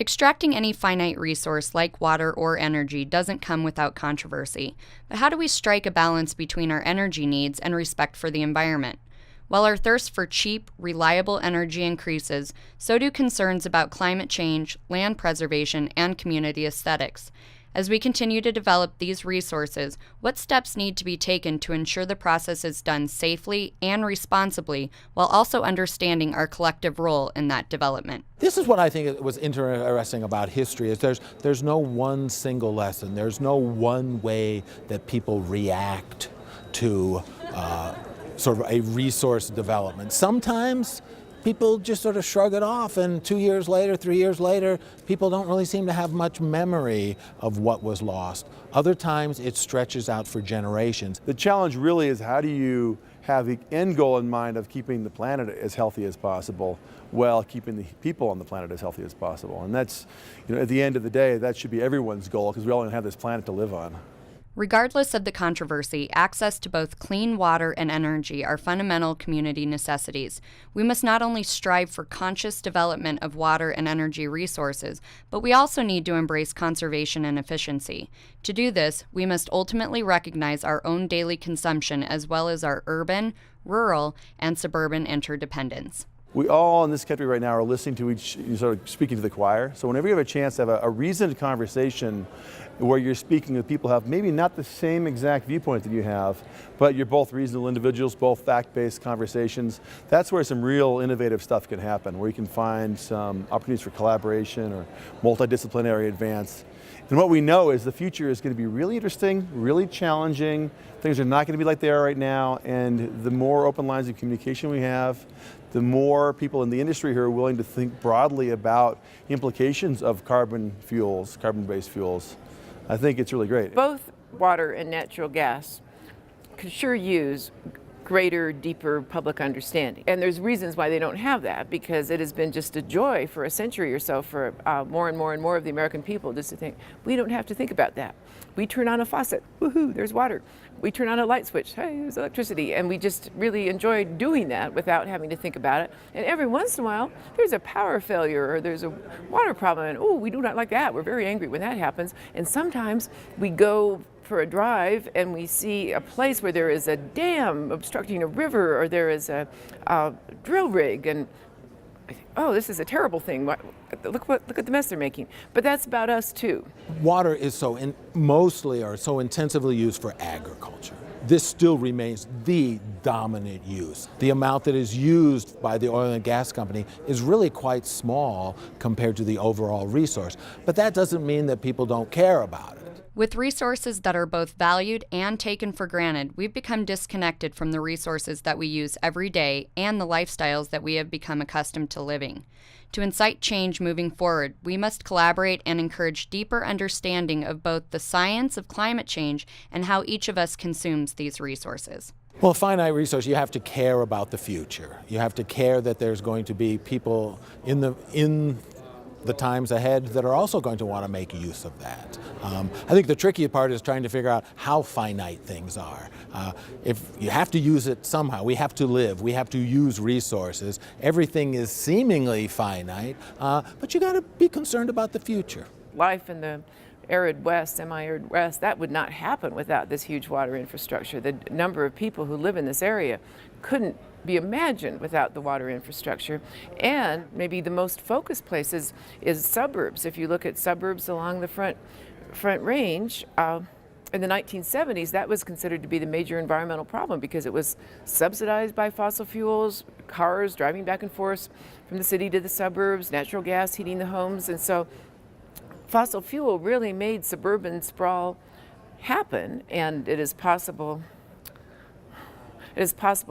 Extracting any finite resource like water or energy doesn't come without controversy, but how do we strike a balance between our energy needs and respect for the environment? While our thirst for cheap, reliable energy increases, so do concerns about climate change, land preservation, and community aesthetics. As we continue to develop these resources, what steps need to be taken to ensure the process is done safely and responsibly, while also understanding our collective role in that development? This is what I think was interesting about history, is there's no one single lesson. There's no one way that people react to sort of a resource development. Sometimes people just sort of shrug it off, and 2 years later, 3 years later, people don't really seem to have much memory of what was lost. Other times it stretches out for generations. The challenge really is, how do you have the end goal in mind of keeping the planet as healthy as possible while keeping the people on the planet as healthy as possible? And that's, at the end of the day, that should be everyone's goal, because we all have this planet to live on. Regardless of the controversy, access to both clean water and energy are fundamental community necessities. We must not only strive for conscious development of water and energy resources, but we also need to embrace conservation and efficiency. To do this, we must ultimately recognize our own daily consumption as well as our urban, rural, and suburban interdependence. We all in this country right now are listening to sort of speaking to the choir. So whenever you have a chance to have a reasoned conversation where you're speaking with people who have maybe not the same exact viewpoint that you have, but you're both reasonable individuals, both fact-based conversations, that's where some real innovative stuff can happen, where you can find some opportunities for collaboration or multidisciplinary advance. And what we know is the future is going to be really interesting, really challenging. Things are not going to be like they are right now, and the more open lines of communication we have, the more people in the industry who are willing to think broadly about implications of carbon fuels, carbon-based fuels. I think it's really great. Both water and natural gas could sure use greater, deeper public understanding. And there's reasons why they don't have that, because it has been just a joy for a century or so for more and more of the American people just to think, we don't have to think about that. We turn on a faucet, woohoo, there's water. We turn on a light switch, hey, there's electricity. And we just really enjoy doing that without having to think about it. And every once in a while, there's a power failure or there's a water problem, and oh, we do not like that. We're very angry when that happens. And sometimes we go for a drive and we see a place where there is a dam obstructing a river, or there is a drill rig, and oh, this is a terrible thing. Look at the mess they're making. But that's about us too. Water is mostly or so intensively used for agriculture. This still remains the dominant use. The amount that is used by the oil and gas company is really quite small compared to the overall resource. But that doesn't mean that people don't care about it. With resources that are both valued and taken for granted, we've become disconnected from the resources that we use every day and the lifestyles that we have become accustomed to living. To incite change moving forward, we must collaborate and encourage deeper understanding of both the science of climate change and how each of us consumes these resources. Well, finite resource, you have to care about the future. You have to care that there's going to be people in the times ahead that are also going to want to make use of that. I think the tricky part is trying to figure out how finite things are. If you have to use it somehow, we have to live, we have to use resources. Everything is seemingly finite, but you got to be concerned about the future. Life in the arid west, semi-arid west, that would not happen without this huge water infrastructure. The number of people who live in this area couldn't be imagined without the water infrastructure. And maybe the most focused places is suburbs. If you look at suburbs along the front range, in the 1970s, that was considered to be the major environmental problem because it was subsidized by fossil fuels, cars driving back and forth from the city to the suburbs, natural gas heating the homes. And so fossil fuel really made suburban sprawl happen, and it is possible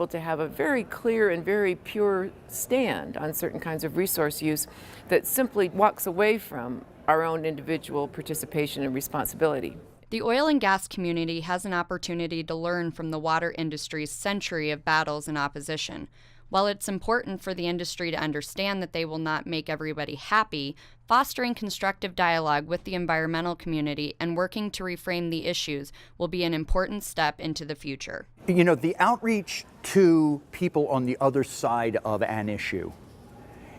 to have a very clear and very pure stand on certain kinds of resource use that simply walks away from our own individual participation and responsibility. The oil and gas community has an opportunity to learn from the water industry's century of battles and opposition. While it's important for the industry to understand that they will not make everybody happy, fostering constructive dialogue with the environmental community and working to reframe the issues will be an important step into the future. You know, the outreach to people on the other side of an issue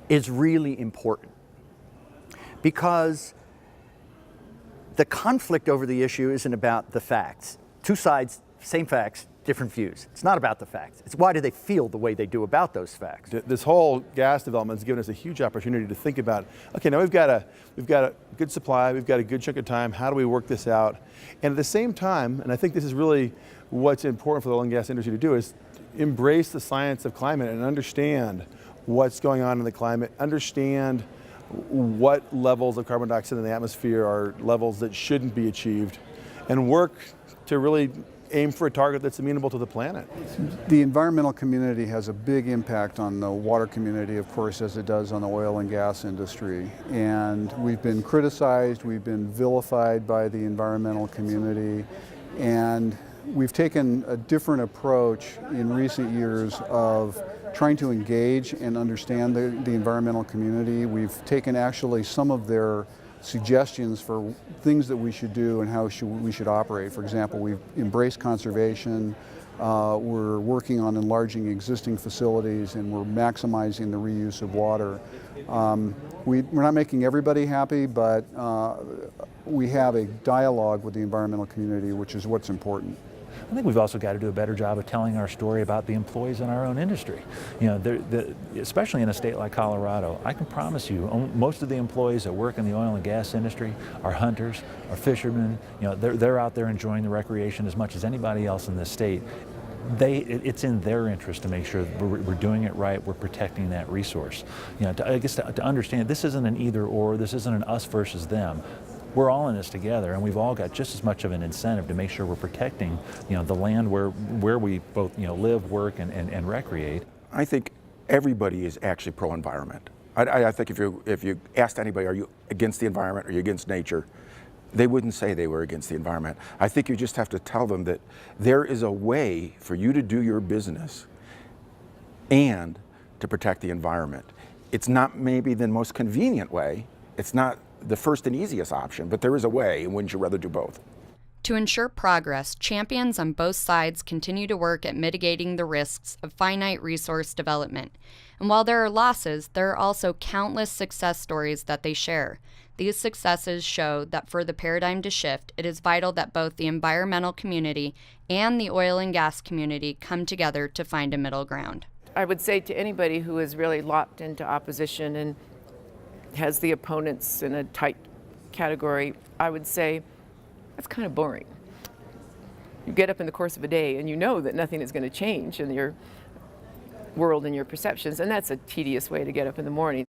is really important, because the conflict over the issue isn't about the facts. Two sides, same facts, different views. It's not about the facts. It's why do they feel the way they do about those facts. This whole gas development has given us a huge opportunity to think about, okay, now we've got a good supply, we've got a good chunk of time, how do we work this out? And at the same time, and I think this is really what's important for the oil and gas industry to do, is embrace the science of climate and understand what's going on in the climate, understand what levels of carbon dioxide in the atmosphere are levels that shouldn't be achieved, and work to really aim for a target that's amenable to the planet. The environmental community has a big impact on the water community, of course, as it does on the oil and gas industry. And we've been criticized, we've been vilified by the environmental community, and we've taken a different approach in recent years of trying to engage and understand the environmental community. We've taken actually some of their suggestions for things that we should do and how we should operate. For example, we've embraced conservation, we're working on enlarging existing facilities, and we're maximizing the reuse of water. We're not making everybody happy, but we have a dialogue with the environmental community, which is what's important. I think we've also got to do a better job of telling our story about the employees in our own industry. You know, especially in a state like Colorado, I can promise you most of the employees that work in the oil and gas industry are hunters, are fishermen. You know, they're out there enjoying the recreation as much as anybody else in this state. It's in their interest to make sure that we're doing it right, we're protecting that resource. You know, I guess to understand this isn't an either or, this isn't an us versus them. We're all in this together, and we've all got just as much of an incentive to make sure we're protecting, you know, the land where we both, you know, live, work, and recreate. I think everybody is actually pro-environment. I think if you asked anybody, are you against the environment, are you against nature, they wouldn't say they were against the environment. I think you just have to tell them that there is a way for you to do your business and to protect the environment. It's not maybe the most convenient way. It's not the first and easiest option, but there is a way, and wouldn't you rather do both? To ensure progress, champions on both sides continue to work at mitigating the risks of finite resource development. And while there are losses, there are also countless success stories that they share. These successes show that for the paradigm to shift, it is vital that both the environmental community and the oil and gas community come together to find a middle ground. I would say to anybody who is really locked into opposition and has the opponents in a tight category, I would say that's kind of boring. You get up in the course of a day and you know that nothing is going to change in your world and your perceptions, and that's a tedious way to get up in the morning.